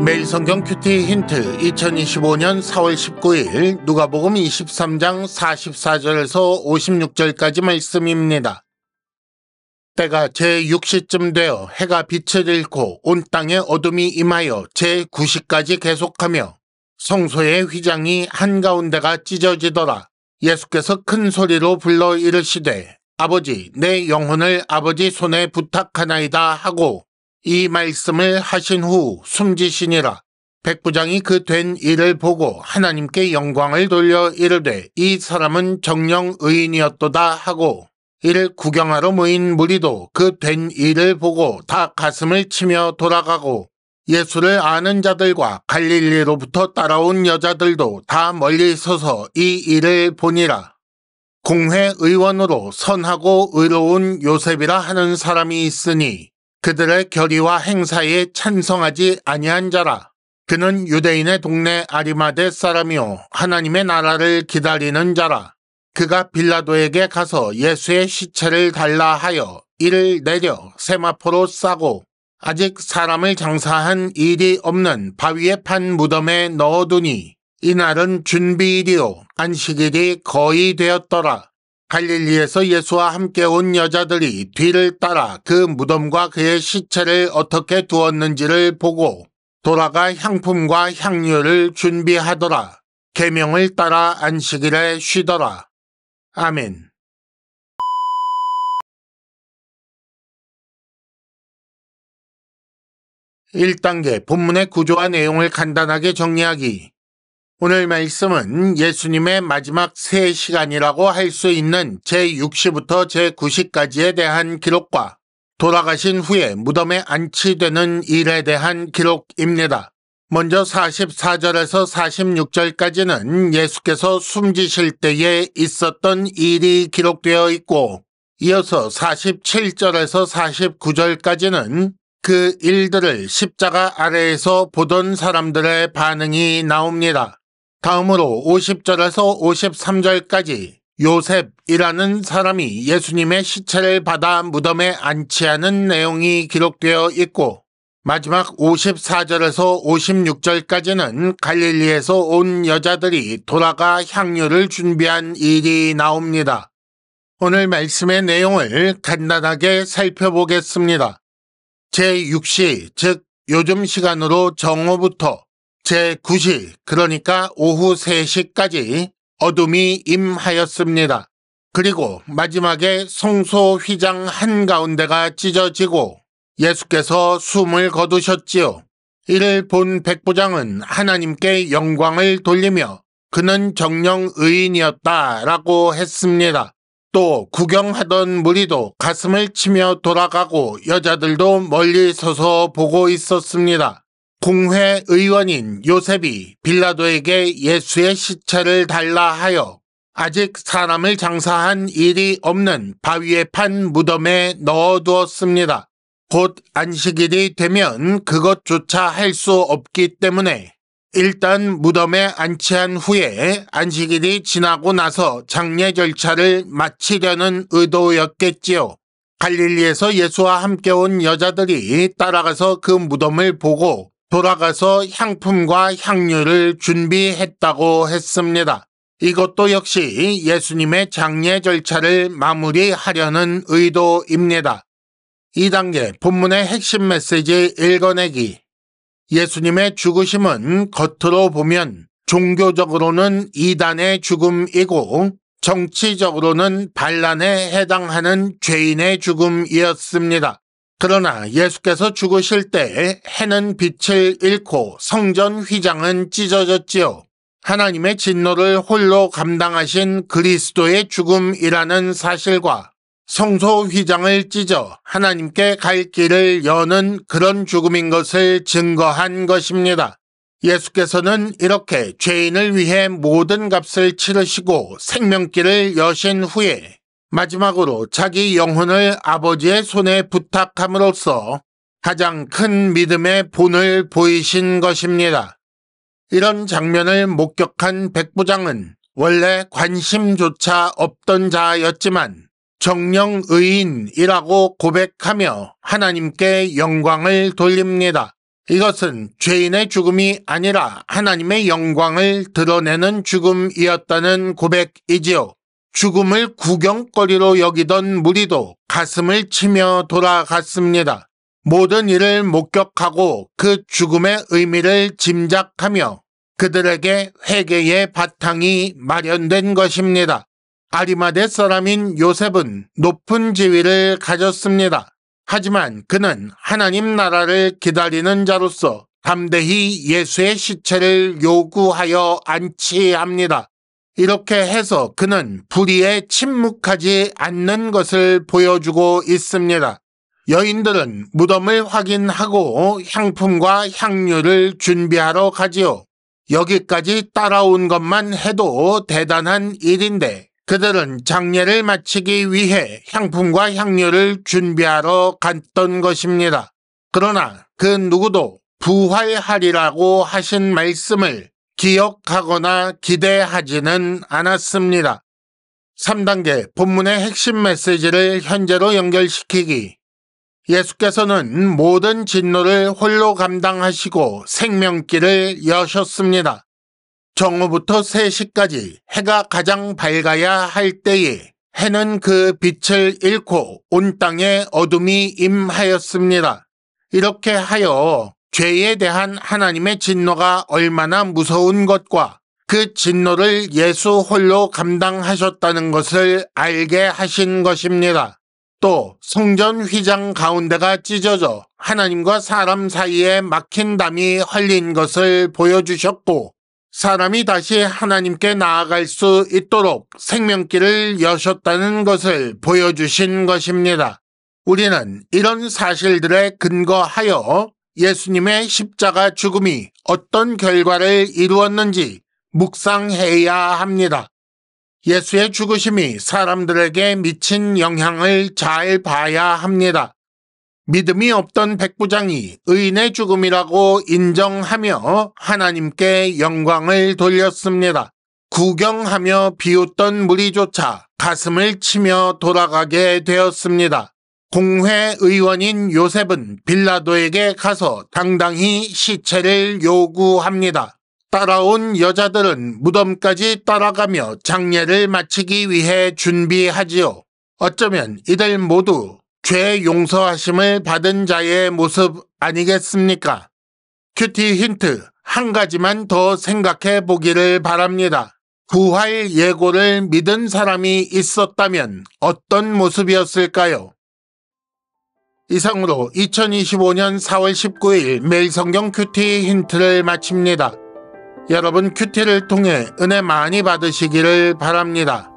매일 성경 큐티 힌트 2025년 4월 19일 누가복음 23장 44절에서 56절까지 말씀입니다. 때가 제6시쯤 되어 해가 빛을 잃고 온 땅에 어둠이 임하여 제9시까지 계속하며 성소의 휘장이 한가운데가 찢어지더라. 예수께서 큰 소리로 불러 이르시되 아버지 내 영혼을 아버지 손에 부탁하나이다 하고 이 말씀을 하신 후 숨지시니라. 백부장이 그 된 일을 보고 하나님께 영광을 돌려 이르되 이 사람은 정령 의인이었도다 하고 이를 구경하러 모인 무리도 그 된 일을 보고 다 가슴을 치며 돌아가고 예수를 아는 자들과 갈릴리로부터 따라온 여자들도 다 멀리 서서 이 일을 보니라. 공회의원으로 선하고 의로운 요셉이라 하는 사람이 있으니 그들의 결의와 행사에 찬성하지 아니한 자라. 그는 유대인의 동네 아리마대 사람이요 하나님의 나라를 기다리는 자라. 그가 빌라도에게 가서 예수의 시체를 달라 하여 이를 내려 세마포로 싸고 아직 사람을 장사한 일이 없는 바위에 판 무덤에 넣어두니 이날은 준비일이요 안식일이 거의 되었더라. 갈릴리에서 예수와 함께 온 여자들이 뒤를 따라 그 무덤과 그의 시체를 어떻게 두었는지를 보고 돌아가 향품과 향료를 준비하더라. 계명을 따라 안식일에 쉬더라. 아멘. (1단계) 본문의 구조와 내용을 간단하게 정리하기. 오늘 말씀은 예수님의 마지막 3시간이라고 할 수 있는 제6시부터 제9시까지에 대한 기록과 돌아가신 후에 무덤에 안치되는 일에 대한 기록입니다. 먼저 44절에서 46절까지는 예수께서 숨지실 때에 있었던 일이 기록되어 있고 이어서 47절에서 49절까지는 그 일들을 십자가 아래에서 보던 사람들의 반응이 나옵니다. 다음으로 50절에서 53절까지 요셉이라는 사람이 예수님의 시체를 받아 무덤에 안치하는 내용이 기록되어 있고 마지막 54절에서 56절까지는 갈릴리에서 온 여자들이 돌아가 향유를 준비한 일이 나옵니다. 오늘 말씀의 내용을 간단하게 살펴보겠습니다. 제6시, 즉 요즘 시간으로 정오부터 제9시, 그러니까 오후 3시까지 어둠이 임하였습니다. 그리고 마지막에 성소 휘장 한가운데가 찢어지고 예수께서 숨을 거두셨지요. 이를 본 백부장은 하나님께 영광을 돌리며 그는 정령 의인이었다라고 했습니다. 또 구경하던 무리도 가슴을 치며 돌아가고 여자들도 멀리 서서 보고 있었습니다. 공회의원인 요셉이 빌라도에게 예수의 시체를 달라 하여 아직 사람을 장사한 일이 없는 바위에 판 무덤에 넣어두었습니다. 곧 안식일이 되면 그것조차 할 수 없기 때문에 일단 무덤에 안치한 후에 안식일이 지나고 나서 장례 절차를 마치려는 의도였겠지요. 갈릴리에서 예수와 함께 온 여자들이 따라가서 그 무덤을 보고 돌아가서 향품과 향료를 준비했다고 했습니다. 이것도 역시 예수님의 장례 절차를 마무리하려는 의도입니다. 2단계 본문의 핵심 메시지 읽어내기. 예수님의 죽으심은 겉으로 보면 종교적으로는 이단의 죽음이고 정치적으로는 반란에 해당하는 죄인의 죽음이었습니다. 그러나 예수께서 죽으실 때 해는 빛을 잃고 성전 휘장은 찢어졌지요. 하나님의 진노를 홀로 감당하신 그리스도의 죽음이라는 사실과 성소 휘장을 찢어 하나님께 갈 길을 여는 그런 죽음인 것을 증거한 것입니다. 예수께서는 이렇게 죄인을 위해 모든 값을 치르시고 생명길을 여신 후에 마지막으로 자기 영혼을 아버지의 손에 부탁함으로써 가장 큰 믿음의 본을 보이신 것입니다. 이런 장면을 목격한 백부장은 원래 관심조차 없던 자였지만 정령 의인이라고 고백하며 하나님께 영광을 돌립니다. 이것은 죄인의 죽음이 아니라 하나님의 영광을 드러내는 죽음이었다는 고백이지요. 죽음을 구경거리로 여기던 무리도 가슴을 치며 돌아갔습니다. 모든 일을 목격하고 그 죽음의 의미를 짐작하며 그들에게 회개의 바탕이 마련된 것입니다. 아리마대 사람인 요셉은 높은 지위를 가졌습니다. 하지만 그는 하나님 나라를 기다리는 자로서 담대히 예수의 시체를 요구하여 안치합니다. 이렇게 해서 그는 불의에 침묵하지 않는 것을 보여주고 있습니다. 여인들은 무덤을 확인하고 향품과 향유를 준비하러 가지요. 여기까지 따라온 것만 해도 대단한 일인데 그들은 장례를 마치기 위해 향품과 향유를 준비하러 갔던 것입니다. 그러나 그 누구도 부활하리라고 하신 말씀을 기억하거나 기대하지는 않았습니다. 3단계 본문의 핵심 메시지를 현재로 연결시키기. 예수께서는 모든 진노를 홀로 감당하시고 생명길을 여셨습니다. 정오부터 3시까지 해가 가장 밝아야 할 때에 해는 그 빛을 잃고 온 땅에 어둠이 임하였습니다. 이렇게 하여 죄에 대한 하나님의 진노가 얼마나 무서운 것과 그 진노를 예수 홀로 감당하셨다는 것을 알게 하신 것입니다. 또 성전 휘장 가운데가 찢어져 하나님과 사람 사이에 막힌 담이 헐린 것을 보여주셨고 사람이 다시 하나님께 나아갈 수 있도록 생명길을 여셨다는 것을 보여주신 것입니다. 우리는 이런 사실들에 근거하여 예수님의 십자가 죽음이 어떤 결과를 이루었는지 묵상해야 합니다. 예수의 죽으심이 사람들에게 미친 영향을 잘 봐야 합니다. 믿음이 없던 백부장이 의인의 죽음이라고 인정하며 하나님께 영광을 돌렸습니다. 구경하며 비웃던 무리조차 가슴을 치며 돌아가게 되었습니다. 공회의원인 요셉은 빌라도에게 가서 당당히 시체를 요구합니다. 따라온 여자들은 무덤까지 따라가며 장례를 마치기 위해 준비하지요. 어쩌면 이들 모두 죄 용서하심을 받은 자의 모습 아니겠습니까? 큐티 힌트 한 가지만 더 생각해 보기를 바랍니다. 부활 예고를 믿은 사람이 있었다면 어떤 모습이었을까요? 이상으로 2025년 4월 19일 매일 성경 큐티 힌트를 마칩니다. 여러분 큐티를 통해 은혜 많이 받으시기를 바랍니다.